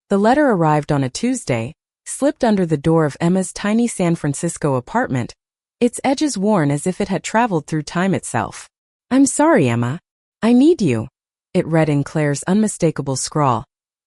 The letter arrived on a Tuesday, slipped under the door of Emma's tiny San Francisco apartment, its edges worn as if it had traveled through time itself. "I'm sorry, Emma. I need you," it read in Claire's unmistakable scrawl,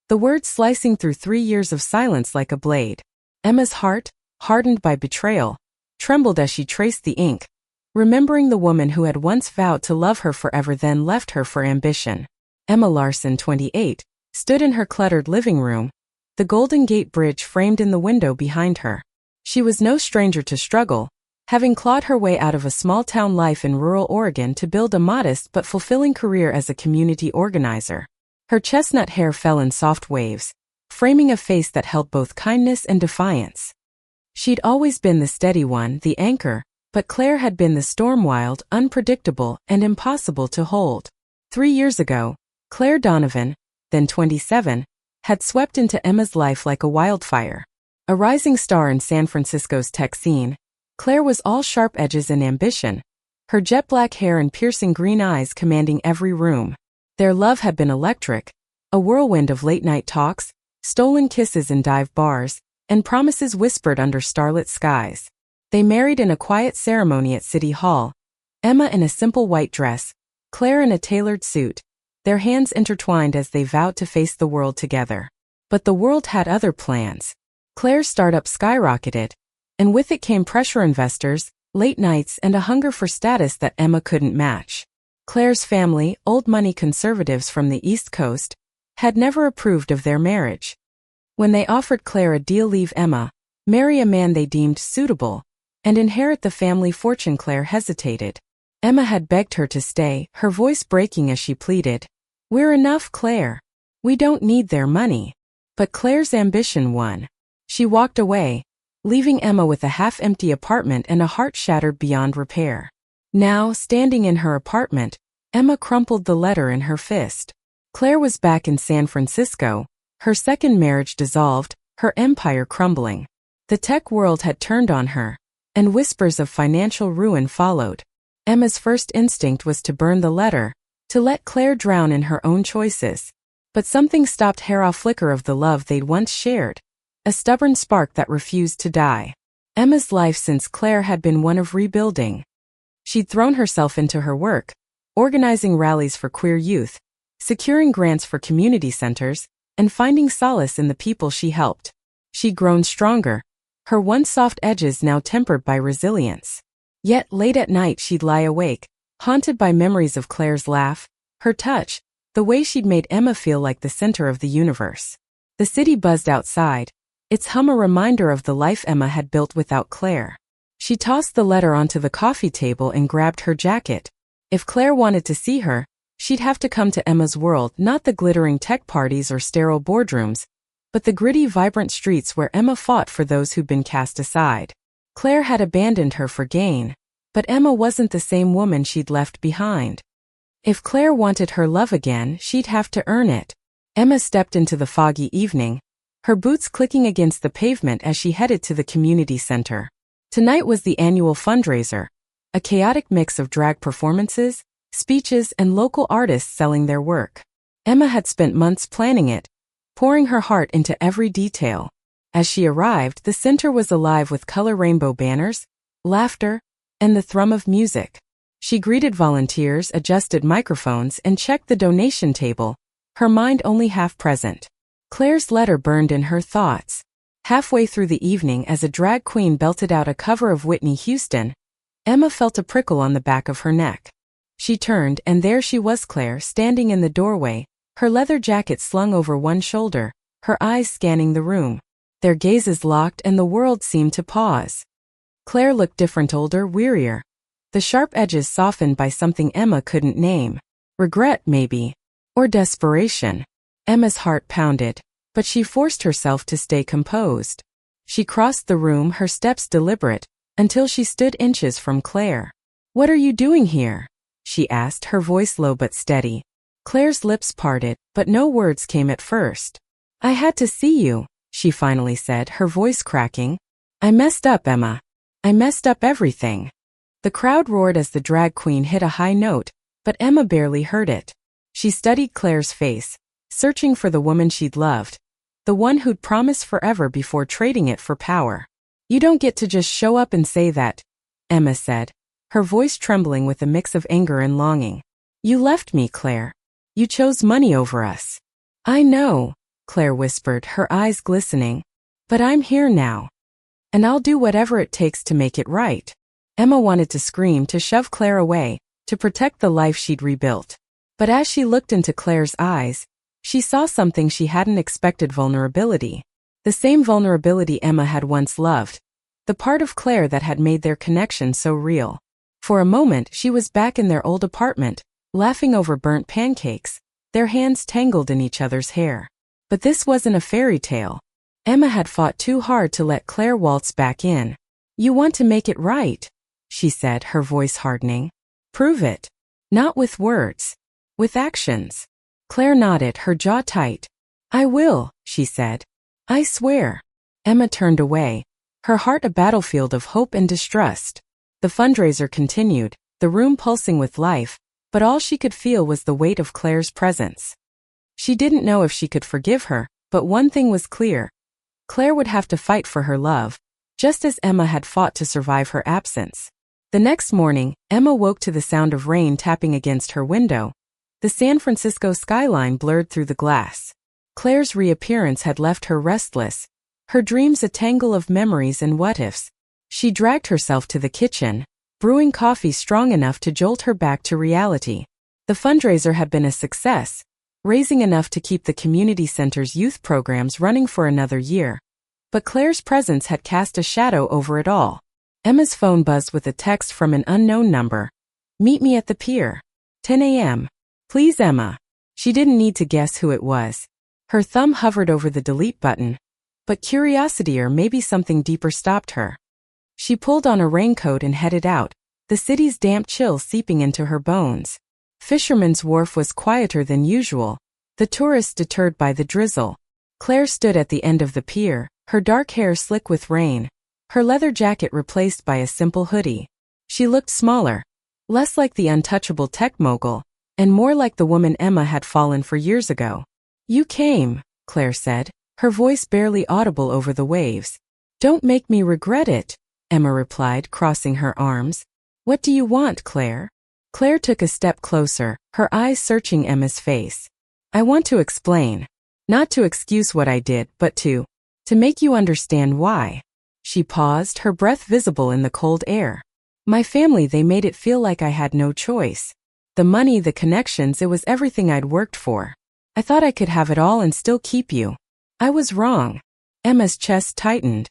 the words slicing through 3 years of silence like a blade. Emma's heart, hardened by betrayal, trembled as she traced the ink, remembering the woman who had once vowed to love her forever then left her for ambition. Emma Larson, 28, stood in her cluttered living room, the Golden Gate Bridge framed in the window behind her. She was no stranger to struggle, having clawed her way out of a small-town life in rural Oregon to build a modest but fulfilling career as a community organizer. Her chestnut hair fell in soft waves, framing a face that held both kindness and defiance. She'd always been the steady one, the anchor, but Claire had been the storm-wild, unpredictable, and impossible to hold. 3 years ago, Claire Donovan, then 27, had swept into Emma's life like a wildfire. A rising star in San Francisco's tech scene, Claire was all sharp edges and ambition, her jet-black hair and piercing green eyes commanding every room. Their love had been electric, a whirlwind of late-night talks, stolen kisses in dive bars, and promises whispered under starlit skies. They married in a quiet ceremony at City Hall, Emma in a simple white dress, Claire in a tailored suit, their hands intertwined as they vowed to face the world together. But the world had other plans. Claire's startup skyrocketed, and with it came pressure investors, late nights, and a hunger for status that Emma couldn't match. Claire's family, old money conservatives from the East Coast, had never approved of their marriage. When they offered Claire a deal, leave Emma, marry a man they deemed suitable, and inherit the family fortune, Claire hesitated. Emma had begged her to stay, her voice breaking as she pleaded, "We're enough, Claire. We don't need their money." But Claire's ambition won. She walked away, leaving Emma with a half-empty apartment and a heart shattered beyond repair. Now, standing in her apartment, Emma crumpled the letter in her fist. Claire was back in San Francisco, her second marriage dissolved, her empire crumbling. The tech world had turned on her, and whispers of financial ruin followed. Emma's first instinct was to burn the letter, to let Claire drown in her own choices. But something stopped her. A flicker of the love they'd once shared, a stubborn spark that refused to die. Emma's life since Claire had been one of rebuilding. She'd thrown herself into her work, organizing rallies for queer youth, securing grants for community centers, and finding solace in the people she helped. She'd grown stronger, her once soft edges now tempered by resilience. Yet late at night she'd lie awake, haunted by memories of Claire's laugh, her touch, the way she'd made Emma feel like the center of the universe. The city buzzed outside, its hum a reminder of the life Emma had built without Claire. She tossed the letter onto the coffee table and grabbed her jacket. If Claire wanted to see her, she'd have to come to Emma's world, not the glittering tech parties or sterile boardrooms, but the gritty, vibrant streets where Emma fought for those who'd been cast aside. Claire had abandoned her for gain, but Emma wasn't the same woman she'd left behind. If Claire wanted her love again, she'd have to earn it. Emma stepped into the foggy evening, her boots clicking against the pavement as she headed to the community center. Tonight was the annual fundraiser, a chaotic mix of drag performances, speeches, and local artists selling their work. Emma had spent months planning it, pouring her heart into every detail. As she arrived, the center was alive with color rainbow banners, laughter, and the thrum of music. She greeted volunteers, adjusted microphones, and checked the donation table, her mind only half present. Claire's letter burned in her thoughts. Halfway through the evening, as a drag queen belted out a cover of Whitney Houston, Emma felt a prickle on the back of her neck. She turned, and there she was, Claire, standing in the doorway, her leather jacket slung over one shoulder, her eyes scanning the room. Their gazes locked and the world seemed to pause. Claire looked different, older, wearier. The sharp edges softened by something Emma couldn't name. Regret, maybe. Or desperation. Emma's heart pounded, but she forced herself to stay composed. She crossed the room, her steps deliberate, until she stood inches from Claire. "What are you doing here?" she asked, her voice low but steady. Claire's lips parted, but no words came at first. "I had to see you," she finally said, her voice cracking. "I messed up, Emma. I messed up everything." The crowd roared as the drag queen hit a high note, but Emma barely heard it. She studied Claire's face, searching for the woman she'd loved, the one who'd promise forever before trading it for power. You don't get to just show up and say that, Emma said, her voice trembling with a mix of anger and longing. You left me, Claire. You chose money over us. I know, Claire whispered, her eyes glistening. But I'm here now. And I'll do whatever it takes to make it right. Emma wanted to scream, to shove Claire away, to protect the life she'd rebuilt. But as she looked into Claire's eyes, she saw something she hadn't expected: vulnerability. The same vulnerability Emma had once loved. The part of Claire that had made their connection so real. For a moment she was back in their old apartment, laughing over burnt pancakes, their hands tangled in each other's hair. But this wasn't a fairy tale. Emma had fought too hard to let Claire waltz back in. You want to make it right, she said, her voice hardening. Prove it. Not with words. With actions. Claire nodded, her jaw tight. I will, she said. I swear. Emma turned away, her heart a battlefield of hope and distrust. The fundraiser continued, the room pulsing with life, but all she could feel was the weight of Claire's presence. She didn't know if she could forgive her, but one thing was clear. Claire would have to fight for her love, just as Emma had fought to survive her absence. The next morning, Emma woke to the sound of rain tapping against her window. The San Francisco skyline blurred through the glass. Claire's reappearance had left her restless, her dreams a tangle of memories and what-ifs. She dragged herself to the kitchen, brewing coffee strong enough to jolt her back to reality. The fundraiser had been a success, raising enough to keep the community center's youth programs running for another year. But Claire's presence had cast a shadow over it all. Emma's phone buzzed with a text from an unknown number. Meet me at the pier. 10 a.m. Please, Emma. She didn't need to guess who it was. Her thumb hovered over the delete button. But curiosity or maybe something deeper stopped her. She pulled on a raincoat and headed out, the city's damp chill seeping into her bones. Fisherman's Wharf was quieter than usual, the tourists deterred by the drizzle. Claire stood at the end of the pier, her dark hair slick with rain, her leather jacket replaced by a simple hoodie. She looked smaller, less like the untouchable tech mogul, and more like the woman Emma had fallen for years ago. You came, Claire said, her voice barely audible over the waves. Don't make me regret it, Emma replied, crossing her arms. What do you want, Claire? Claire took a step closer, her eyes searching Emma's face. I want to explain. Not to excuse what I did, but to make you understand why. She paused, her breath visible in the cold air. My family, they made it feel like I had no choice. The money, the connections, it was everything I'd worked for. I thought I could have it all and still keep you. I was wrong. Emma's chest tightened.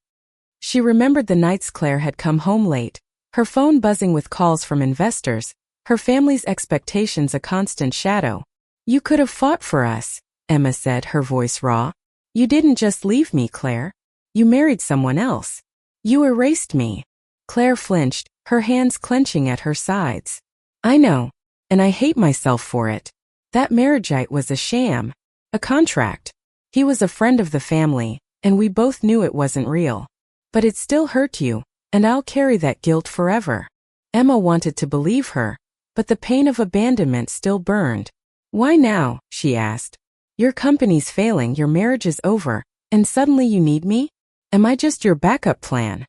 She remembered the nights Claire had come home late, her phone buzzing with calls from investors, her family's expectations a constant shadow. You could have fought for us, Emma said, her voice raw. You didn't just leave me, Claire. You married someone else. You erased me. Claire flinched, her hands clenching at her sides. I know, and I hate myself for it. That marriageite was a sham. A contract. He was a friend of the family, and we both knew it wasn't real. But it still hurt you, and I'll carry that guilt forever. Emma wanted to believe her, but the pain of abandonment still burned. Why now? She asked. Your company's failing, your marriage is over, and suddenly you need me? Am I just your backup plan?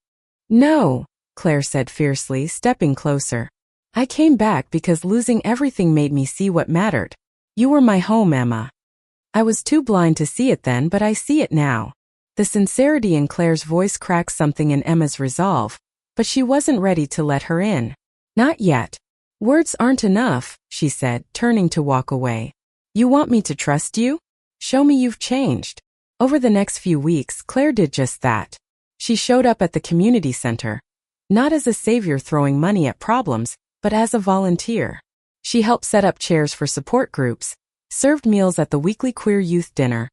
No, Claire said fiercely, stepping closer. I came back because losing everything made me see what mattered. You were my home, Emma. I was too blind to see it then, but I see it now. The sincerity in Claire's voice cracked something in Emma's resolve, but she wasn't ready to let her in. Not yet. Words aren't enough, she said, turning to walk away. You want me to trust you? Show me you've changed. Over the next few weeks, Claire did just that. She showed up at the community center, not as a savior throwing money at problems, but as a volunteer. She helped set up chairs for support groups, served meals at the weekly queer youth dinner,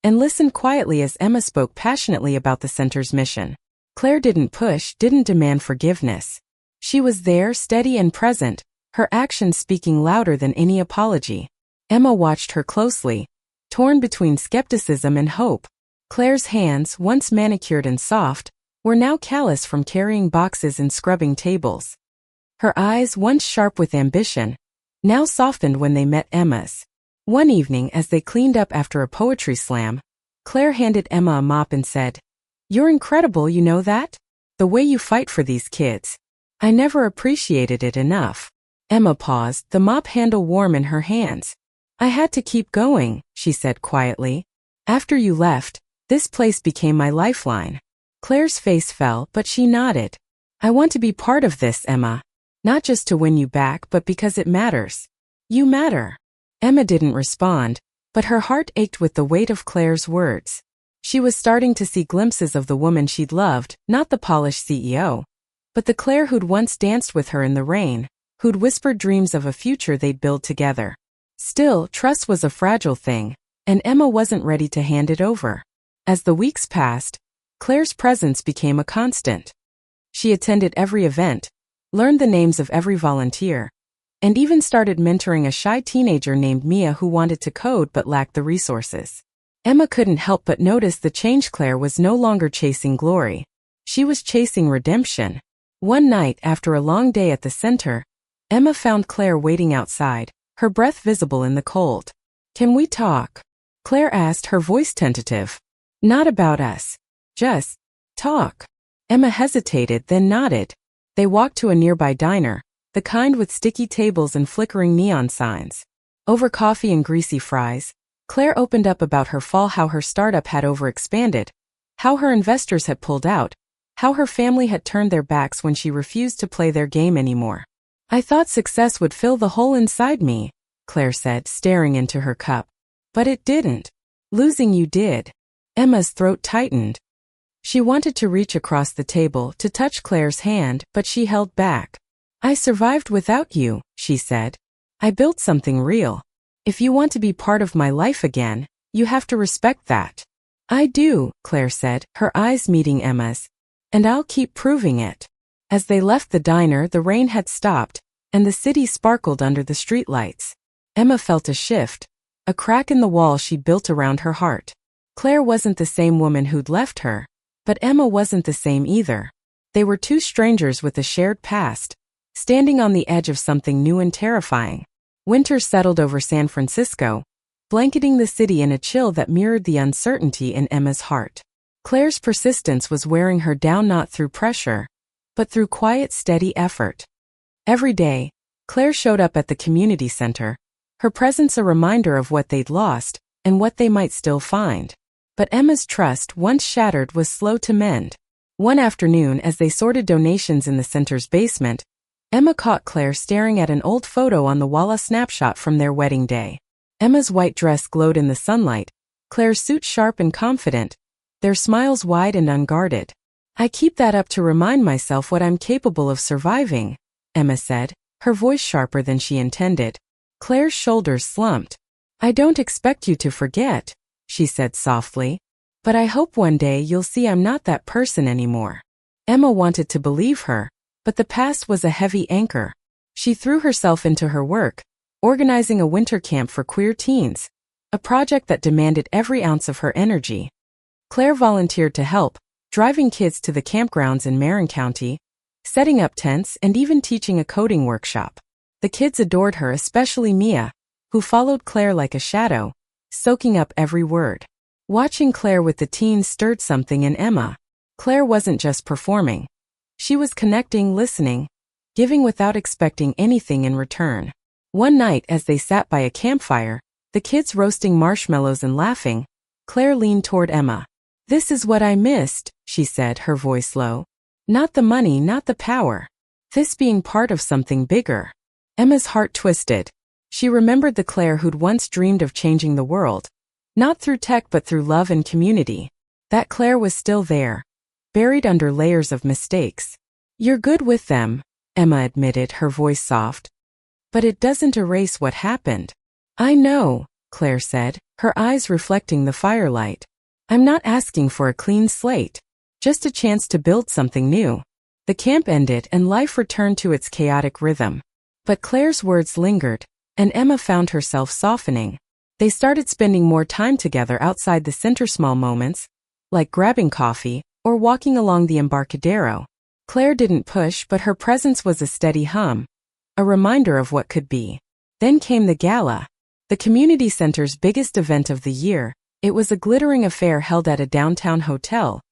and listened quietly as Emma spoke passionately about the center's mission. Claire didn't push, didn't demand forgiveness. She was there, steady and present, her actions speaking louder than any apology. Emma watched her closely, torn between skepticism and hope. Claire's hands, once manicured and soft, were now callous from carrying boxes and scrubbing tables. Her eyes, once sharp with ambition, now softened when they met Emma's. One evening as they cleaned up after a poetry slam, Claire handed Emma a mop and said, "You're incredible, you know that? The way you fight for these kids. I never appreciated it enough." Emma paused, the mop handle warm in her hands. "I had to keep going," she said quietly. "After you left, this place became my lifeline." Claire's face fell, but she nodded. "I want to be part of this, Emma. Not just to win you back, but because it matters. You matter." Emma didn't respond, but her heart ached with the weight of Claire's words. She was starting to see glimpses of the woman she'd loved, not the polished CEO, but the Claire who'd once danced with her in the rain, who'd whispered dreams of a future they'd build together. Still, trust was a fragile thing, and Emma wasn't ready to hand it over. As the weeks passed, Claire's presence became a constant. She attended every event, learned the names of every volunteer, and even started mentoring a shy teenager named Mia who wanted to code but lacked the resources. Emma couldn't help but notice the change. Claire was no longer chasing glory. She was chasing redemption. One night, after a long day at the center, Emma found Claire waiting outside, her breath visible in the cold. "Can we talk?" Claire asked, her voice tentative. "Not about us. Just talk." Emma hesitated, then nodded. They walked to a nearby diner, the kind with sticky tables and flickering neon signs. Over coffee and greasy fries, Claire opened up about her fall, how her startup had overexpanded, how her investors had pulled out, how her family had turned their backs when she refused to play their game anymore. "I thought success would fill the hole inside me," Claire said, staring into her cup. "But it didn't. Losing you did." Emma's throat tightened. She wanted to reach across the table to touch Claire's hand, but she held back. "I survived without you," she said. "I built something real. If you want to be part of my life again, you have to respect that." "I do," Claire said, her eyes meeting Emma's. "And I'll keep proving it." As they left the diner, the rain had stopped, and the city sparkled under the streetlights. Emma felt a shift, a crack in the wall she built around her heart. Claire wasn't the same woman who'd left her, but Emma wasn't the same either. They were two strangers with a shared past, standing on the edge of something new and terrifying. Winter settled over San Francisco, blanketing the city in a chill that mirrored the uncertainty in Emma's heart. Claire's persistence was wearing her down, not through pressure, but through quiet, steady effort. Every day, Claire showed up at the community center, her presence a reminder of what they'd lost and what they might still find. But Emma's trust, once shattered, was slow to mend. One afternoon, as they sorted donations in the center's basement, Emma caught Claire staring at an old photo on the wall, a snapshot from their wedding day. Emma's white dress glowed in the sunlight, Claire's suit sharp and confident, their smiles wide and unguarded. "I keep that up to remind myself what I'm capable of surviving," Emma said, her voice sharper than she intended. Claire's shoulders slumped. "I don't expect you to forget," she said softly, "but I hope one day you'll see I'm not that person anymore." Emma wanted to believe her, but the past was a heavy anchor. She threw herself into her work, organizing a winter camp for queer teens, a project that demanded every ounce of her energy. Claire volunteered to help, driving kids to the campgrounds in Marin County, setting up tents, and even teaching a coding workshop. The kids adored her, especially Mia, who followed Claire like a shadow, soaking up every word. Watching Claire with the teens stirred something in Emma. Claire wasn't just performing. She was connecting, listening, giving without expecting anything in return. One night, as they sat by a campfire, the kids roasting marshmallows and laughing, Claire leaned toward Emma. "This is what I missed," she said, her voice low. "Not the money, not the power. This being part of something bigger." Emma's heart twisted. She remembered the Claire who'd once dreamed of changing the world, not through tech but through love and community. That Claire was still there, buried under layers of mistakes. "You're good with them," Emma admitted, her voice soft. "But it doesn't erase what happened." "I know," Claire said, her eyes reflecting the firelight. "I'm not asking for a clean slate, just a chance to build something new." The camp ended and life returned to its chaotic rhythm. But Claire's words lingered, and Emma found herself softening. They started spending more time together outside the center, small moments, like grabbing coffee or walking along the Embarcadero. Claire didn't push, but her presence was a steady hum, a reminder of what could be. Then came the gala, the community center's biggest event of the year. It was a glittering affair held at a downtown hotel,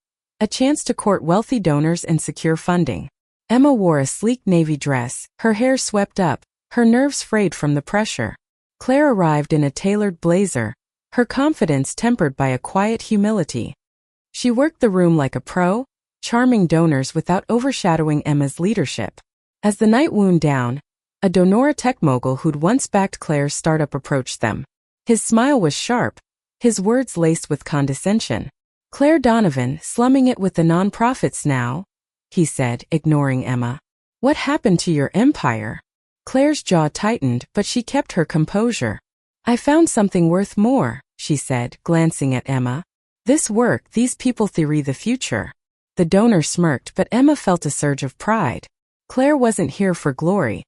a chance to court wealthy donors and secure funding. Emma wore a sleek navy dress, her hair swept up, her nerves frayed from the pressure. Claire arrived in a tailored blazer, her confidence tempered by a quiet humility. She worked the room like a pro, charming donors without overshadowing Emma's leadership. As the night wound down, a Donora tech mogul who'd once backed Claire's startup approached them. His smile was sharp, his words laced with condescension. "Claire Donovan, slumming it with the nonprofits now?" he said, ignoring Emma. "What happened to your empire?" Claire's jaw tightened, but she kept her composure. "I found something worth more," she said, glancing at Emma. "This work, these people theory the future." The donor smirked, but Emma felt a surge of pride. Claire wasn't here for glory.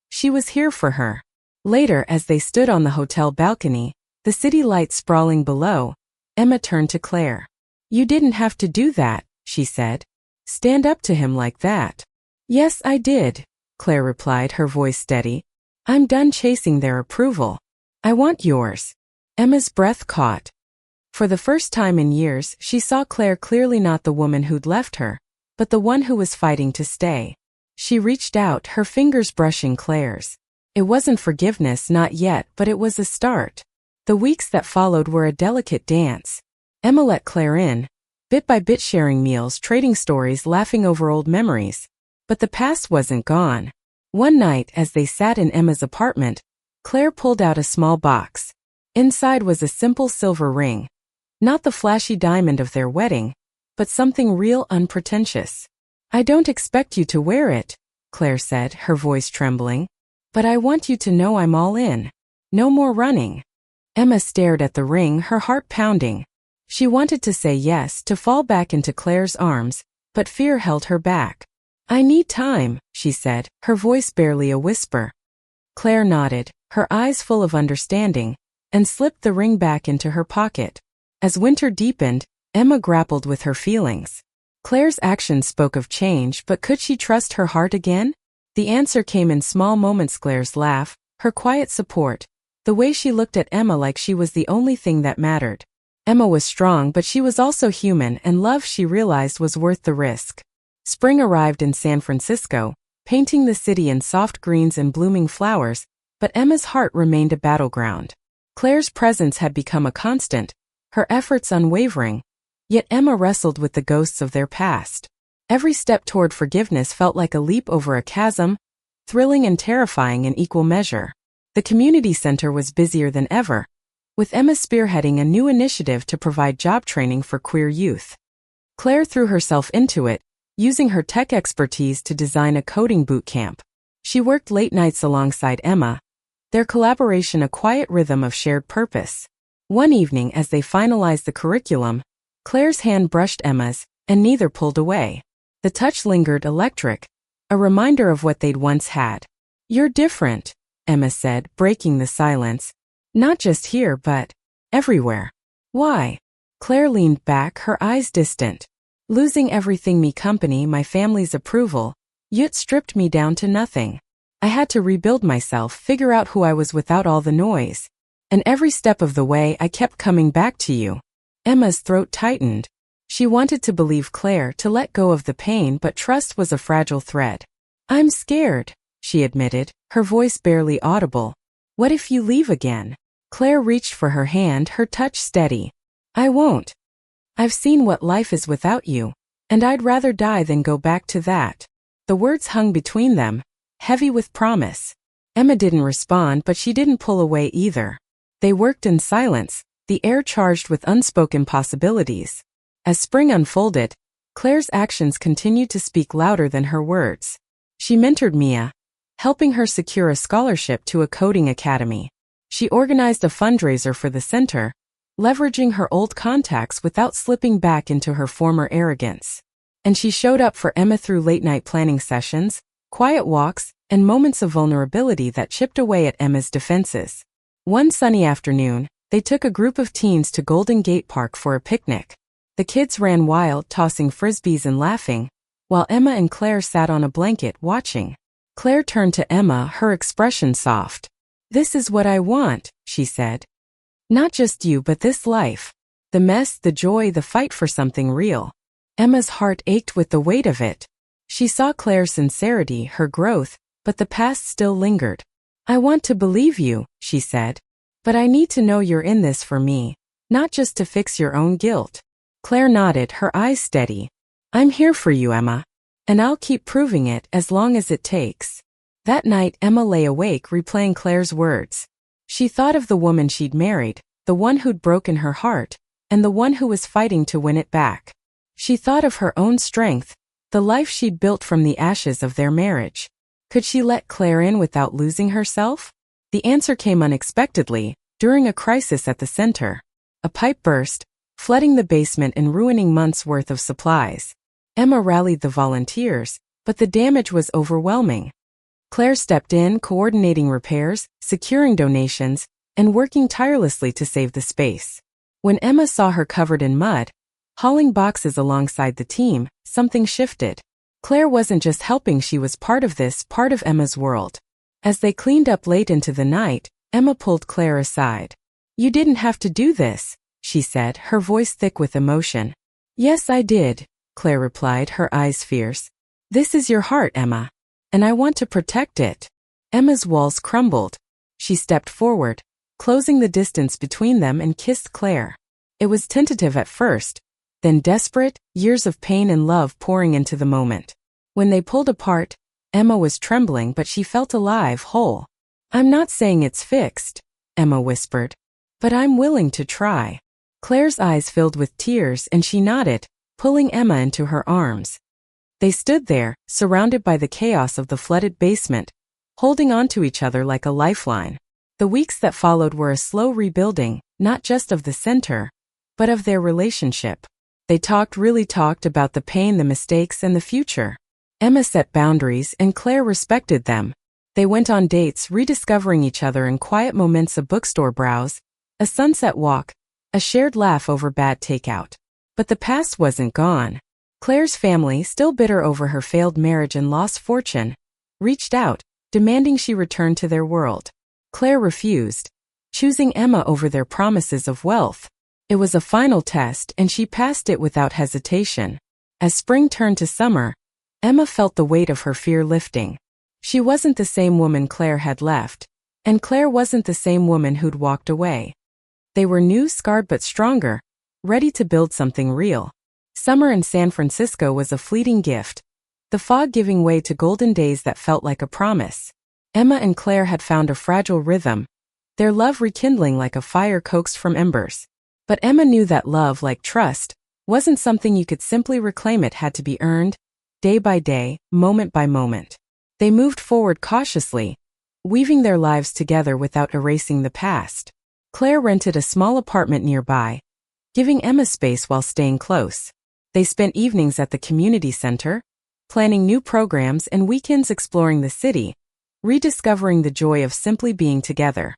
She was here for her. Later, as they stood on the hotel balcony, the city lights sprawling below, Emma turned to Claire. "You didn't have to do that," she said. "Stand up to him like that." "Yes, I did," Claire replied, her voice steady. "I'm done chasing their approval. I want yours." Emma's breath caught. For the first time in years, she saw Claire clearly not the woman who'd left her, but the one who was fighting to stay. She reached out, her fingers brushing Claire's. It wasn't forgiveness, not yet, but it was a start. The weeks that followed were a delicate dance. Emma let Claire in, bit by bit sharing meals, trading stories, laughing over old memories. But the past wasn't gone. One night, as they sat in Emma's apartment, Claire pulled out a small box. Inside was a simple silver ring. Not the flashy diamond of their wedding, but something real, unpretentious. "I don't expect you to wear it," Claire said, her voice trembling. "But I want you to know I'm all in. No more running." Emma stared at the ring, her heart pounding. She wanted to say yes, to fall back into Claire's arms, but fear held her back. "I need time," she said, her voice barely a whisper. Claire nodded, her eyes full of understanding, and slipped the ring back into her pocket. As winter deepened, Emma grappled with her feelings. Claire's actions spoke of change, but could she trust her heart again? The answer came in small moments: Claire's laugh, her quiet support, the way she looked at Emma like she was the only thing that mattered. Emma was strong, but she was also human, and love, she realized, was worth the risk. Spring arrived in San Francisco, painting the city in soft greens and blooming flowers, but Emma's heart remained a battleground. Claire's presence had become a constant, her efforts unwavering, yet Emma wrestled with the ghosts of their past. Every step toward forgiveness felt like a leap over a chasm, thrilling and terrifying in equal measure. The community center was busier than ever, with Emma spearheading a new initiative to provide job training for queer youth. Claire threw herself into it, using her tech expertise to design a coding boot camp. She worked late nights alongside Emma, their collaboration a quiet rhythm of shared purpose. One evening, as they finalized the curriculum, Claire's hand brushed Emma's, and neither pulled away. The touch lingered, electric, a reminder of what they'd once had. "You're different," Emma said, breaking the silence. "Not just here, but everywhere." "Why?" Claire leaned back, her eyes distant. "Losing everything, me company, my family's approval, yet stripped me down to nothing. I had to rebuild myself, figure out who I was without all the noise. And every step of the way, I kept coming back to you." Emma's throat tightened. She wanted to believe Claire, to let go of the pain, but trust was a fragile thread. "I'm scared," she admitted, her voice barely audible. "What if you leave again?" Claire reached for her hand, her touch steady. "I won't. I've seen what life is without you, and I'd rather die than go back to that." The words hung between them, heavy with promise. Emma didn't respond, but she didn't pull away either. They worked in silence, the air charged with unspoken possibilities. As spring unfolded, Claire's actions continued to speak louder than her words. She mentored Mia, helping her secure a scholarship to a coding academy. She organized a fundraiser for the center, leveraging her old contacts without slipping back into her former arrogance. And she showed up for Emma through late-night planning sessions, quiet walks, and moments of vulnerability that chipped away at Emma's defenses. One sunny afternoon, they took a group of teens to Golden Gate Park for a picnic. The kids ran wild, tossing frisbees and laughing, while Emma and Claire sat on a blanket watching. Claire turned to Emma, her expression soft. "This is what I want," she said. "Not just you, but this life. The mess, the joy, the fight for something real. Emma's heart ached with the weight of it. She saw Claire's sincerity, her growth, but the past still lingered. "I want to believe you," she said. "But I need to know you're in this for me, not just to fix your own guilt." Claire nodded, her eyes steady. "I'm here for you, Emma. And I'll keep proving it as long as it takes." That night, Emma lay awake replaying Claire's words. She thought of the woman she'd married, the one who'd broken her heart, and the one who was fighting to win it back. She thought of her own strength, the life she'd built from the ashes of their marriage. Could she let Claire in without losing herself? The answer came unexpectedly, during a crisis at the center. A pipe burst, flooding the basement and ruining months' worth of supplies. Emma rallied the volunteers, but the damage was overwhelming. Claire stepped in, coordinating repairs, securing donations, and working tirelessly to save the space. When Emma saw her covered in mud, hauling boxes alongside the team, something shifted. Claire wasn't just helping, she was part of this, part of Emma's world. As they cleaned up late into the night, Emma pulled Claire aside. "You didn't have to do this," she said, her voice thick with emotion. "Yes, I did," Claire replied, her eyes fierce. "This is your heart, Emma. And I want to protect it." Emma's walls crumbled. She stepped forward, closing the distance between them, and kissed Claire. It was tentative at first, then desperate, years of pain and love pouring into the moment. When they pulled apart, Emma was trembling, but she felt alive, whole. "I'm not saying it's fixed," Emma whispered, "but I'm willing to try." Claire's eyes filled with tears, and she nodded, pulling Emma into her arms. They stood there, surrounded by the chaos of the flooded basement, holding on to each other like a lifeline. The weeks that followed were a slow rebuilding, not just of the center, but of their relationship. They really talked about the pain, the mistakes, and the future. Emma set boundaries, and Claire respected them. They went on dates, rediscovering each other in quiet moments, a bookstore browse, a sunset walk, a shared laugh over bad takeout. But the past wasn't gone. Claire's family, still bitter over her failed marriage and lost fortune, reached out, demanding she return to their world. Claire refused, choosing Emma over their promises of wealth. It was a final test, and she passed it without hesitation. As spring turned to summer, Emma felt the weight of her fear lifting. She wasn't the same woman Claire had left, and Claire wasn't the same woman who'd walked away. They were new, scarred but stronger, ready to build something real. Summer in San Francisco was a fleeting gift, the fog giving way to golden days that felt like a promise. Emma and Claire had found a fragile rhythm, their love rekindling like a fire coaxed from embers. But Emma knew that love, like trust, wasn't something you could simply reclaim. It had to be earned, day by day, moment by moment. They moved forward cautiously, weaving their lives together without erasing the past. Claire rented a small apartment nearby, giving Emma space while staying close. They spent evenings at the community center, planning new programs, and weekends exploring the city, rediscovering the joy of simply being together.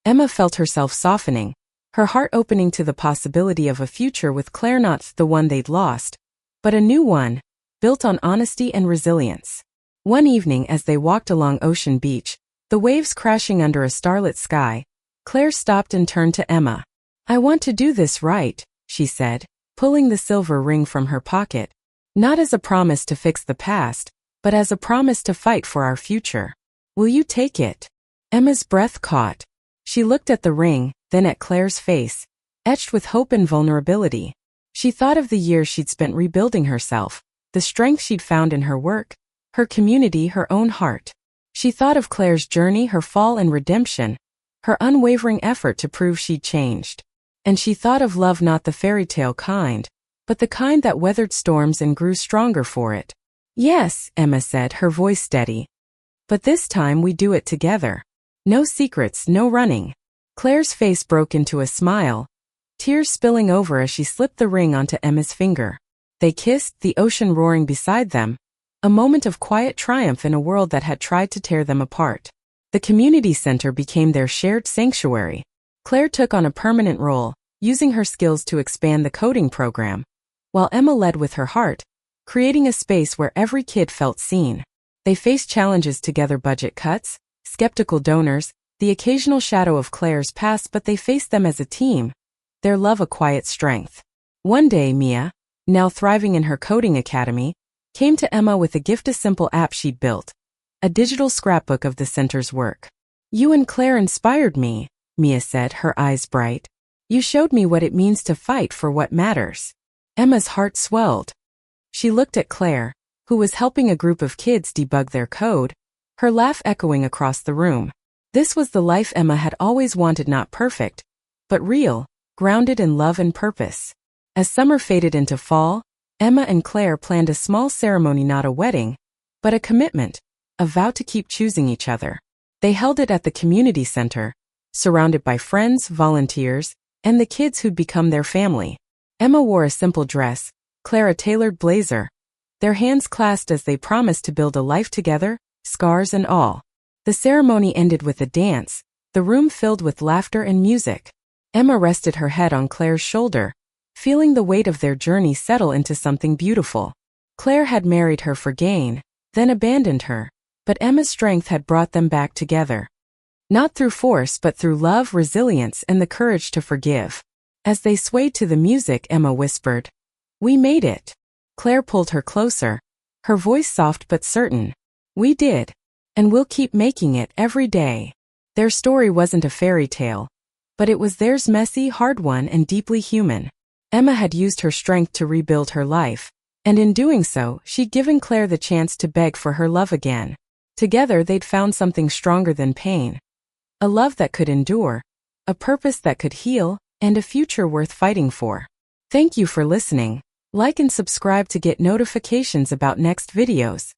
Emma felt herself softening, her heart opening to the possibility of a future with Claire, not the one they'd lost, but a new one, built on honesty and resilience. One evening, as they walked along Ocean Beach, the waves crashing under a starlit sky, Claire stopped and turned to Emma. "I want to do this right," she said, pulling the silver ring from her pocket. "Not as a promise to fix the past, but as a promise to fight for our future. Will you take it?" Emma's breath caught. She looked at the ring, then at Claire's face, etched with hope and vulnerability. She thought of the years she'd spent rebuilding herself, the strength she'd found in her work, her community, her own heart. She thought of Claire's journey, her fall and redemption, her unwavering effort to prove she'd changed. And she thought of love, not the fairy tale kind, but the kind that weathered storms and grew stronger for it. "Yes," Emma said, her voice steady. "But this time we do it together. No secrets, no running." Claire's face broke into a smile, tears spilling over as she slipped the ring onto Emma's finger. They kissed, the ocean roaring beside them, a moment of quiet triumph in a world that had tried to tear them apart. The community center became their shared sanctuary. Claire took on a permanent role, using her skills to expand the coding program, while Emma led with her heart, creating a space where every kid felt seen. They faced challenges together: budget cuts, skeptical donors, the occasional shadow of Claire's past, but they faced them as a team, their love a quiet strength. One day Mia, now thriving in her coding academy, came to Emma with a gift, a simple app she'd built, a digital scrapbook of the center's work. "You and Claire inspired me," Mia said, her eyes bright. "You showed me what it means to fight for what matters." Emma's heart swelled. She looked at Claire, who was helping a group of kids debug their code, her laugh echoing across the room. This was the life Emma had always wanted, not perfect, but real, grounded in love and purpose. As summer faded into fall, Emma and Claire planned a small ceremony, not a wedding, but a commitment, a vow to keep choosing each other. They held it at the community center, surrounded by friends, volunteers, and the kids who'd become their family. Emma wore a simple dress, Claire a tailored blazer, their hands clasped as they promised to build a life together, scars and all. The ceremony ended with a dance, the room filled with laughter and music. Emma rested her head on Claire's shoulder, feeling the weight of their journey settle into something beautiful. Claire had married her for gain, then abandoned her, but Emma's strength had brought them back together. Not through force but through love, resilience, and the courage to forgive. As they swayed to the music, Emma whispered, "We made it." Claire pulled her closer, her voice soft but certain. "We did. And we'll keep making it every day." Their story wasn't a fairy tale, but it was theirs, messy, hard won, and deeply human. Emma had used her strength to rebuild her life, and in doing so, she'd given Claire the chance to beg for her love again. Together they'd found something stronger than pain. A love that could endure, a purpose that could heal, and a future worth fighting for. Thank you for listening. Like and subscribe to get notifications about next videos.